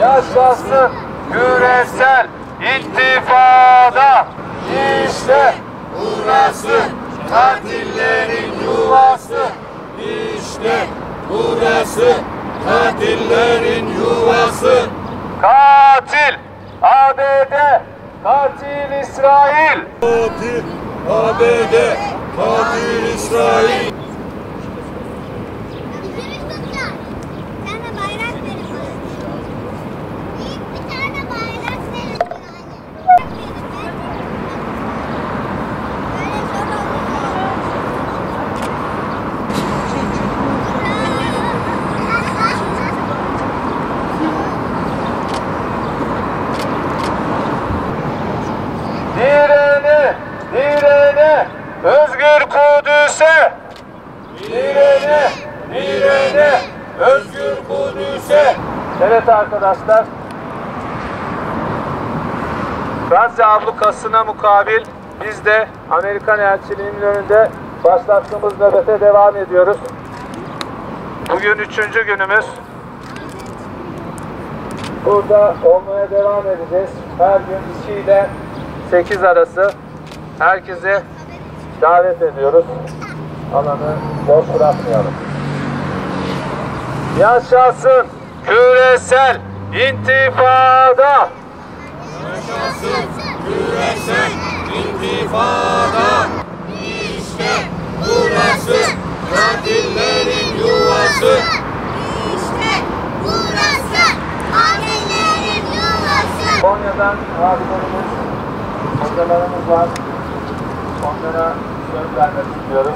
Yaşasın küresel intifada. İşte burası katillerin yuvası. İşte burası katillerin yuvası. Katil ABD, katil İsrail. Katil ABD, katil İsrail. Direne, direne, özgür Kudüs'e. Direne, direne, özgür Kudüs'e. Evet arkadaşlar, Gazze ablukasına mukabil biz de Amerikan elçiliğinin önünde başlattığımız nöbete devam ediyoruz. Bugün 3. günümüz. Burada olmaya devam edeceğiz. Her gün 2 ile 8 arası herkese davet ediyoruz. Alanı boş bırakmayalım. Yaşasın küresel intifada. Yaşasın küresel intifada. İşte burası katillerin yuvası. İşte burası katillerin yuvası. Konya'dan abilerimiz, hocalarımız var. Onlara söz vermek istiyoruz.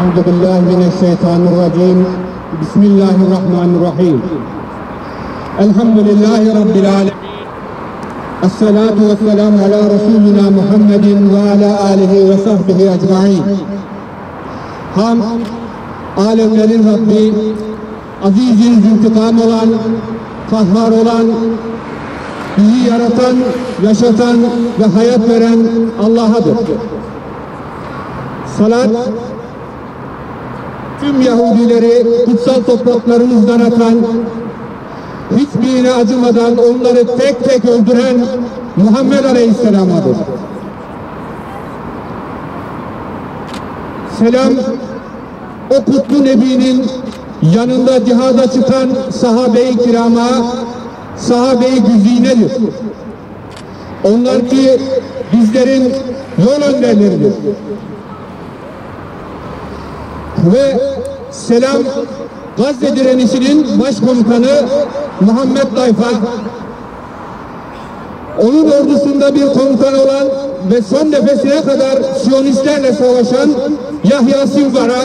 Euzubillahimineşşeytanirracim. Bismillahirrahmanirrahim. Elhamdülillahi Rabbil alemin. Esselatu vesselamu ala Resulina Muhammedin ve ala alihi ve sahbihi ecma'in. Hamd, alemlerin Rabbi, azizin intikam olan, kahhar olan, bizi yaratan, yaşatan ve hayat veren Allah'adır. Salat, tüm Yahudileri kutsal topraklarımızdan atan, hiçbirine acımadan onları tek tek öldüren Muhammed Aleyhisselam'adır. Selam, o kutlu Nebi'nin yanında cihada çıkan sahabe-i kirama, sahabe-i güzinedir. Onlar ki bizlerin yol önderleridir. Ve selam, Gazze direnişinin başkomutanı Muhammed Dayfa, onun ordusunda bir komutan olan ve son nefesine kadar Siyonistlerle savaşan Yahya Sinvar'a,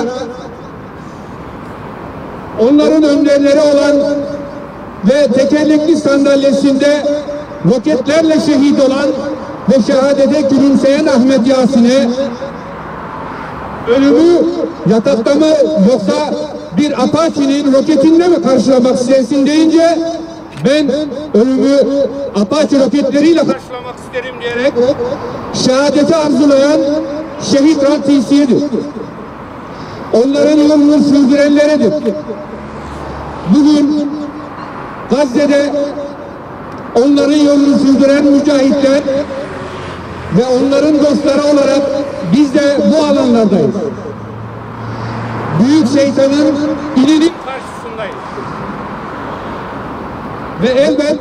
onların önderleri olan ve tekerlekli sandalyesinde roketlerle şehit olan ve şehadete gülümseyen Ahmet Yasin'e, ölümü yatakta mı yoksa bir Apache'nin roketinde mi karşılamak istersin deyince, ben ölümü Apache roketleriyle karşılamak isterim diyerek şehadeti arzulayan şehit Rantisi'dir. Onların yolunu sürdürenleridir. Bugün Gazze'de onların yolunu sürdüren mücahitler ve onların dostları olarak biz de bu alanlardayız. Büyük şeytanın ilinin karşısındayız. Ve elbet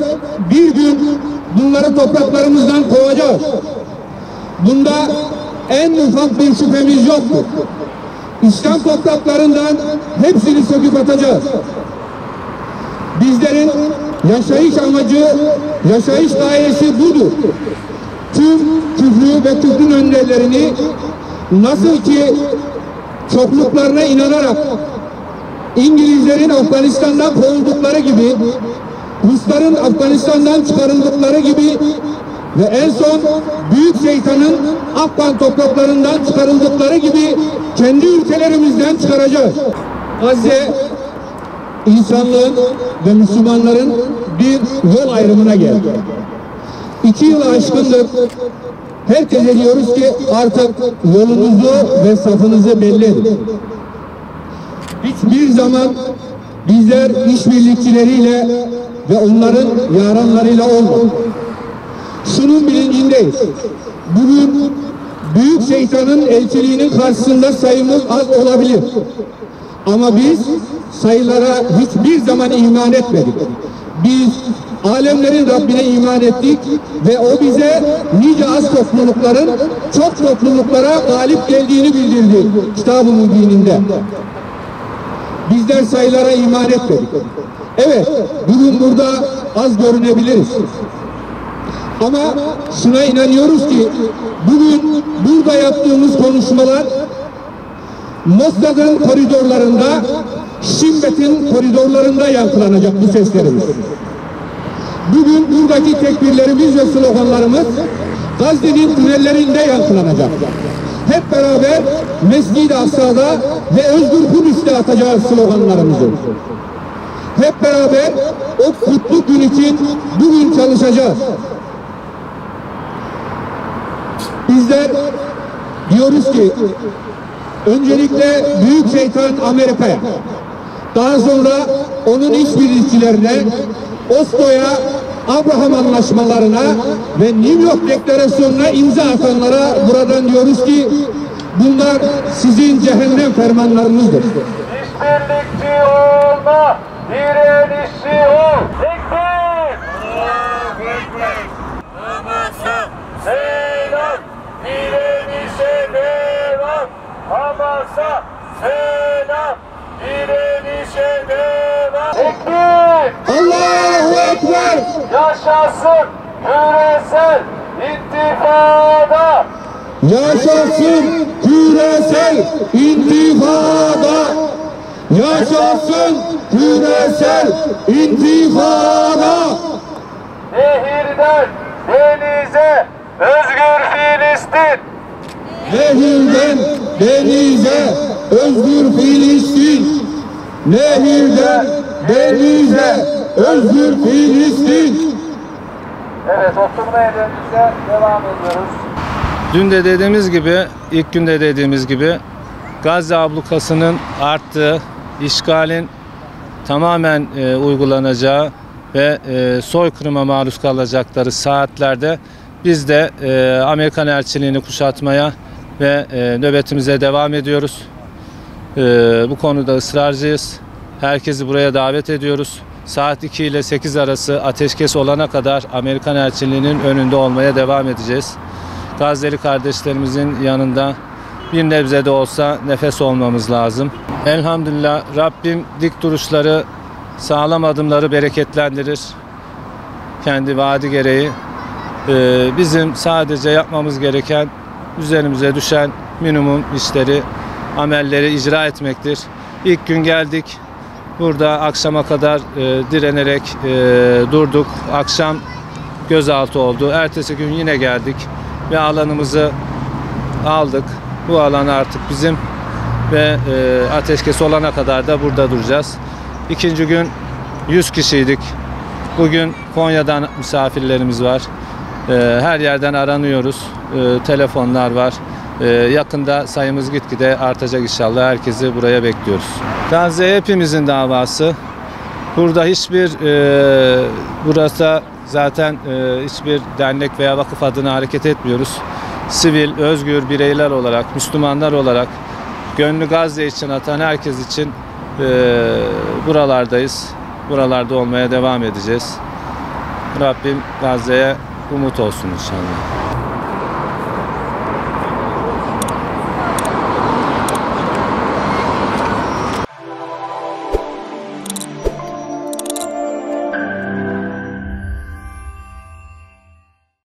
bir gün bunları topraklarımızdan kovacağız. Bunda en ufak bir şüphemiz yoktur. İslam topraklarından hepsini söküp atacağız. Bizlerin yaşayış amacı, yaşayış gayesi budur. Tüm küfrü ve küfrün önderlerini nasıl ki çokluklarına inanarak İngilizlerin Afganistan'dan kovuldukları gibi, Rusların Afganistan'dan çıkarıldıkları gibi ve en son büyük şeytanın Afgan topraklarından çıkarıldıkları gibi kendi ülkelerimizden çıkaracağız. Gazze, insanlığın ve Müslümanların bir yol ayrımına geldi. 2 yılı aşkındır herkese diyoruz ki artık yolunuzu ve safınızı belli edin. Hiçbir zaman bizler işbirlikçileriyle ve onların yaranlarıyla olmadık. Şunun bilincindeyiz. Bugün büyük şeytanın elçiliğinin karşısında sayımız az olabilir. Ama biz sayılara hiçbir zaman iman etmedik. Biz alemlerin Rabbine iman ettik ve o bize nice az toplulukların çok topluluklara galip geldiğini bildirdi Kitab-ı Mübininde. Bizler sayılara iman etmedik. Evet, bugün burada az görünebiliriz. Ama şuna inanıyoruz ki bugün burada yaptığımız konuşmalar Mossad'ın koridorlarında, Şimbet'in koridorlarında yankılanacak bu seslerimiz. Bugün buradaki tekbirlerimiz ve sloganlarımız Gazze'nin tünellerinde yankılanacak. Hep beraber Mescid-i Aksa'da ve Özgür Kudüs'te atacağız sloganlarımızı. Hep beraber o kutlu gün için bugün çalışacağız. Bizler diyoruz ki öncelikle büyük şeytan Amerika'ya, daha sonra onun işbirlikçilerine, Oslo'ya, Abraham anlaşmalarına ve New York Deklarasyonu'na imza atanlara buradan diyoruz ki bunlar sizin cehennem fermanlarınızdır. İşbirlikçi olma, direnişçi ol. Tekbir! Allahu Ekber! Hamas'a selam, direnişe devam. Hamas'a selam, direnişe devam. Tekbir! Allahu Ekber! Yaşasın küresel intifada! Yaşasın küresel intifada! Yaşasın küresel intifada! Nehirden denize özgür Filistin! Nehirden denize özgür Filistin! Nehirden denize özgür Filistin! Evet, oturma yerlerimize devam ediyoruz. Dün de dediğimiz gibi, ilk günde dediğimiz gibi Gazze ablukasının arttığı, işgalin tamamen uygulanacağı ve soykırıma maruz kalacakları saatlerde biz de Amerikan elçiliğini kuşatmaya ve nöbetimize devam ediyoruz. Bu konuda ısrarcıyız. Herkesi buraya davet ediyoruz. Saat 2 ile 8 arası ateşkes olana kadar Amerikan elçiliğinin önünde olmaya devam edeceğiz. Gazze'li kardeşlerimizin yanında bir nebze de olsa nefes olmamız lazım. Elhamdülillah Rabbim dik duruşları, sağlam adımları bereketlendirir. Kendi vaadi gereği. Bizim sadece yapmamız gereken, üzerimize düşen minimum işleri, amelleri icra etmektir. İlk gün geldik. Burada akşama kadar direnerek durduk. Akşam gözaltı oldu. Ertesi gün yine geldik ve alanımızı aldık. Bu alan artık bizim ve ateşkes olana kadar da burada duracağız. İkinci gün 100 kişiydik. Bugün Konya'dan misafirlerimiz var. Her yerden aranıyoruz. Telefonlar var. Yakında sayımız gitgide artacak inşallah. Herkesi buraya bekliyoruz. Gazze hepimizin davası. Burada burası zaten hiçbir dernek veya vakıf adına hareket etmiyoruz. Sivil, özgür bireyler olarak, Müslümanlar olarak gönlü Gazze için atan herkes için buralardayız. Buralarda olmaya devam edeceğiz. Rabbim Gazze'ye umut olsun inşallah.